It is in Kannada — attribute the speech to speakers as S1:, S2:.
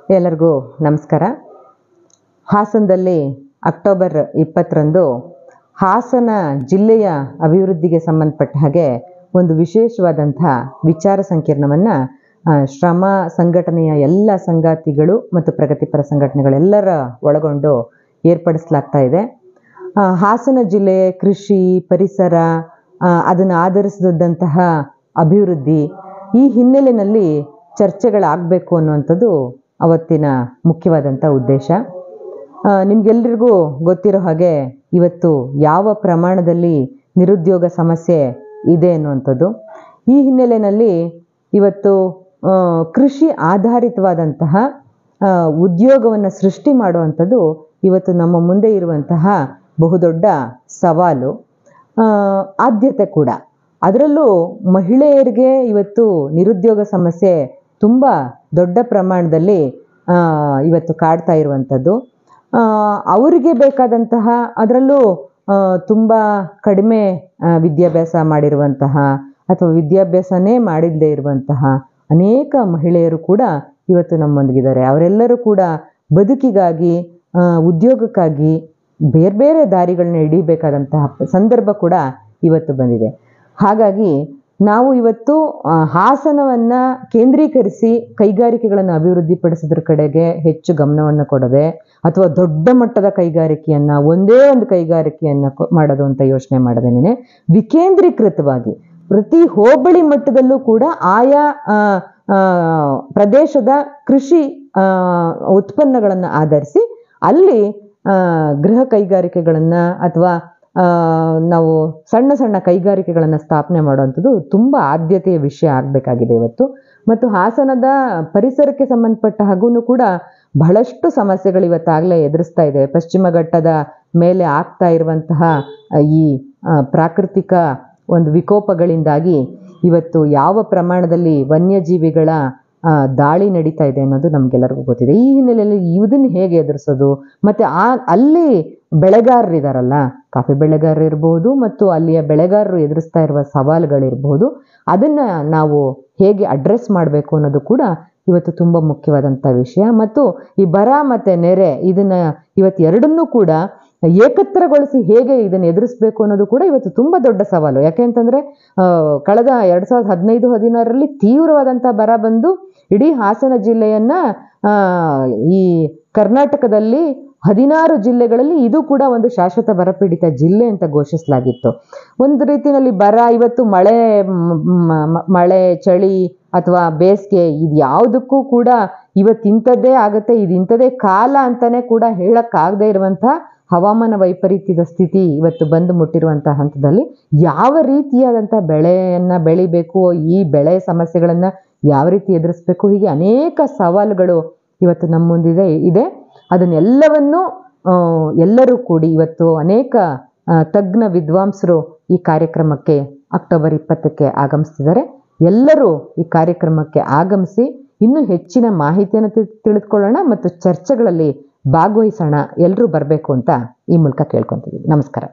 S1: ಎಲ್ಲರಿಗೂ ನಮಸ್ಕಾರ. ಹಾಸನದಲ್ಲಿ ಅಕ್ಟೋಬರ್ 20ರಂದು ಹಾಸನ ಜಿಲ್ಲೆಯ ಅಭಿವೃದ್ಧಿಗೆ ಸಂಬಂಧಪಟ್ಟ ಹಾಗೆ ಒಂದು ವಿಶೇಷವಾದಂಥ ವಿಚಾರ ಸಂಕಿರಣವನ್ನು ಶ್ರಮ ಸಂಘಟನೆಯ ಎಲ್ಲ ಸಂಗಾತಿಗಳು ಮತ್ತು ಪ್ರಗತಿಪರ ಸಂಘಟನೆಗಳೆಲ್ಲರ ಒಳಗೊಂಡು ಏರ್ಪಡಿಸಲಾಗ್ತಾ ಇದೆ. ಹಾಸನ ಜಿಲ್ಲೆ ಕೃಷಿ, ಪರಿಸರ, ಅದನ್ನು ಆಧರಿಸಿದಂತಹ ಅಭಿವೃದ್ಧಿ, ಈ ಹಿನ್ನೆಲೆಯಲ್ಲಿ ಚರ್ಚೆಗಳಾಗಬೇಕು ಅನ್ನುವಂಥದ್ದು ಅವತ್ತಿನ ಮುಖ್ಯವಾದಂಥ ಉದ್ದೇಶ. ನಿಮಗೆಲ್ಲರಿಗೂ ಗೊತ್ತಿರೋ ಹಾಗೆ ಇವತ್ತು ಯಾವ ಪ್ರಮಾಣದಲ್ಲಿ ನಿರುದ್ಯೋಗ ಸಮಸ್ಯೆ ಇದೆ ಅನ್ನುವಂಥದ್ದು. ಈ ಹಿನ್ನೆಲೆಯಲ್ಲಿ ಇವತ್ತು ಕೃಷಿ ಆಧಾರಿತವಾದಂತಹ ಉದ್ಯೋಗವನ್ನು ಸೃಷ್ಟಿ ಮಾಡುವಂಥದ್ದು ಇವತ್ತು ನಮ್ಮ ಮುಂದೆ ಇರುವಂತಹ ಬಹುದೊಡ್ಡ ಸವಾಲು, ಆದ್ಯತೆ ಕೂಡ. ಅದರಲ್ಲೂ ಮಹಿಳೆಯರಿಗೆ ಇವತ್ತು ನಿರುದ್ಯೋಗ ಸಮಸ್ಯೆ ತುಂಬ ದೊಡ್ಡ ಪ್ರಮಾಣದಲ್ಲಿ ಇವತ್ತು ಕಾಡ್ತಾ ಇರುವಂಥದ್ದು. ಅವರಿಗೆ ಬೇಕಾದಂತಹ, ಅದರಲ್ಲೂ ತುಂಬ ಕಡಿಮೆ ವಿದ್ಯಾಭ್ಯಾಸ ಮಾಡಿರುವಂತಹ ಅಥವಾ ವಿದ್ಯಾಭ್ಯಾಸನೇ ಮಾಡಿಲ್ಲದೆ ಇರುವಂತಹ ಅನೇಕ ಮಹಿಳೆಯರು ಕೂಡ ಇವತ್ತು ನಮ್ಮೊಂದಿಗಿದ್ದಾರೆ. ಅವರೆಲ್ಲರೂ ಕೂಡ ಬದುಕಿಗಾಗಿ, ಉದ್ಯೋಗಕ್ಕಾಗಿ ಬೇರೆ ಬೇರೆ ದಾರಿಗಳನ್ನ ಹಿಡಿಬೇಕಾದಂತಹ ಸಂದರ್ಭ ಕೂಡ ಇವತ್ತು ಬಂದಿದೆ. ಹಾಗಾಗಿ ನಾವು ಇವತ್ತು ಹಾಸನವನ್ನು ಕೇಂದ್ರೀಕರಿಸಿ ಕೈಗಾರಿಕೆಗಳನ್ನು ಅಭಿವೃದ್ಧಿಪಡಿಸೋದ್ರ ಕಡೆಗೆ ಹೆಚ್ಚು ಗಮನವನ್ನು ಕೊಡದೆ, ಅಥವಾ ದೊಡ್ಡ ಮಟ್ಟದ ಕೈಗಾರಿಕೆಯನ್ನು, ಒಂದೇ ಒಂದು ಕೈಗಾರಿಕೆಯನ್ನು ಮಾಡೋದು ಅಂತ ಯೋಚನೆ ಮಾಡದೇನೆ ವಿಕೇಂದ್ರೀಕೃತವಾಗಿ ಪ್ರತಿ ಹೋಬಳಿ ಮಟ್ಟದಲ್ಲೂ ಕೂಡ ಆಯಾ ಪ್ರದೇಶದ ಕೃಷಿ ಉತ್ಪನ್ನಗಳನ್ನು ಆಧರಿಸಿ ಅಲ್ಲಿ ಗೃಹ ಕೈಗಾರಿಕೆಗಳನ್ನು ಅಥವಾ ನಾವು ಸಣ್ಣ ಸಣ್ಣ ಕೈಗಾರಿಕೆಗಳನ್ನು ಸ್ಥಾಪನೆ ಮಾಡುವಂಥದ್ದು ತುಂಬ ಆದ್ಯತೆಯ ವಿಷಯ ಆಗಬೇಕಾಗಿದೆ ಇವತ್ತು. ಮತ್ತು ಹಾಸನದ ಪರಿಸರಕ್ಕೆ ಸಂಬಂಧಪಟ್ಟ ಹಾಗೂ ಕೂಡ ಬಹಳಷ್ಟು ಸಮಸ್ಯೆಗಳು ಇವತ್ತಾಗಲೇ ಎದುರಿಸ್ತಾ ಇದೆ. ಪಶ್ಚಿಮ ಘಟ್ಟದ ಮೇಲೆ ಆಗ್ತಾ ಇರುವಂತಹ ಈ ಪ್ರಾಕೃತಿಕ ಒಂದು ವಿಕೋಪಗಳಿಂದಾಗಿ ಇವತ್ತು ಯಾವ ಪ್ರಮಾಣದಲ್ಲಿ ವನ್ಯಜೀವಿಗಳ ದಾಳಿ ನಡೀತಾ ಇದೆ ಅನ್ನೋದು ನಮಗೆಲ್ಲರಿಗೂ ಗೊತ್ತಿದೆ. ಈ ಹಿನ್ನೆಲೆಯಲ್ಲಿ ಇದನ್ನು ಹೇಗೆ ಎದುರಿಸೋದು, ಮತ್ತು ಅಲ್ಲಿ ಬೆಳೆಗಾರರಿದಾರಲ್ಲ, ಕಾಫಿ ಬೆಳೆಗಾರರು ಇರ್ಬೋದು ಮತ್ತು ಅಲ್ಲಿಯ ಬೆಳೆಗಾರರು ಎದುರಿಸ್ತಾ ಇರುವ ಸವಾಲುಗಳಿರ್ಬೋದು, ಅದನ್ನು ನಾವು ಹೇಗೆ ಅಡ್ರೆಸ್ ಮಾಡಬೇಕು ಅನ್ನೋದು ಕೂಡ ಇವತ್ತು ತುಂಬ ಮುಖ್ಯವಾದಂಥ ವಿಷಯ. ಮತ್ತು ಈ ಬರ ಮತ್ತು ನೆರೆ, ಇದನ್ನು ಇವತ್ತು ಎರಡನ್ನೂ ಕೂಡ ಏಕತ್ರಗೊಳಿಸಿ ಹೇಗೆ ಇದನ್ನು ಎದುರಿಸಬೇಕು ಅನ್ನೋದು ಕೂಡ ಇವತ್ತು ತುಂಬ ದೊಡ್ಡ ಸವಾಲು. ಯಾಕೆ ಅಂತಂದರೆ ಕಳೆದ 2015-16ರಲ್ಲಿ ತೀವ್ರವಾದಂಥ ಬರ ಬಂದು ಇಡೀ ಹಾಸನ ಜಿಲ್ಲೆಯನ್ನು ಈ ಕರ್ನಾಟಕದಲ್ಲಿ 16 ಜಿಲ್ಲೆಗಳಲ್ಲಿ ಇದು ಕೂಡ ಒಂದು ಶಾಶ್ವತ ಬರಪೀಡಿತ ಜಿಲ್ಲೆ ಅಂತ ಘೋಷಿಸಲಾಗಿತ್ತು. ಒಂದು ರೀತಿಯಲ್ಲಿ ಬರ, ಇವತ್ತು ಮಳೆ, ಚಳಿ ಅಥವಾ ಬೇಸಿಗೆ, ಇದು ಯಾವುದಕ್ಕೂ ಕೂಡ ಇವತ್ತಿಂಥದ್ದೇ ಆಗುತ್ತೆ, ಇದು ಇಂಥದ್ದೇ ಕಾಲ ಅಂತಲೇ ಕೂಡ ಹೇಳೋಕ್ಕಾಗದೇ ಇರುವಂಥ ಹವಾಮಾನ ವೈಪರೀತ್ಯದ ಸ್ಥಿತಿ ಇವತ್ತು ಬಂದು ಮುಟ್ಟಿರುವಂಥ ಹಂತದಲ್ಲಿ ಯಾವ ರೀತಿಯಾದಂಥ ಬೆಳೆಯನ್ನು ಬೆಳಿಬೇಕು, ಈ ಬೆಳೆ ಸಮಸ್ಯೆಗಳನ್ನು ಯಾವ ರೀತಿ ಎದುರಿಸ್ಬೇಕು, ಹೀಗೆ ಅನೇಕ ಸವಾಲುಗಳು ಇವತ್ತು ನಮ್ಮ ಮುಂದಿದೆ ಇದೆ. ಅದನ್ನೆಲ್ಲವನ್ನು ಎಲ್ಲರೂ ಕೂಡಿ ಇವತ್ತು ಅನೇಕ ತಜ್ಞ ವಿದ್ವಾಂಸರು ಈ ಕಾರ್ಯಕ್ರಮಕ್ಕೆ ಅಕ್ಟೋಬರ್ 20ಕ್ಕೆ ಆಗಮಿಸ್ತಿದ್ದಾರೆ. ಎಲ್ಲರೂ ಈ ಕಾರ್ಯಕ್ರಮಕ್ಕೆ ಆಗಮಿಸಿ ಇನ್ನೂ ಹೆಚ್ಚಿನ ಮಾಹಿತಿಯನ್ನು ತಿಳಿದುಕೊಳ್ಳೋಣ ಮತ್ತು ಚರ್ಚೆಗಳಲ್ಲಿ ಭಾಗವಹಿಸೋಣ. ಎಲ್ಲರೂ ಬರಬೇಕು ಅಂತ ಈ ಮೂಲಕ ಕೇಳ್ಕೊತಿದ್ದೀವಿ. ನಮಸ್ಕಾರ.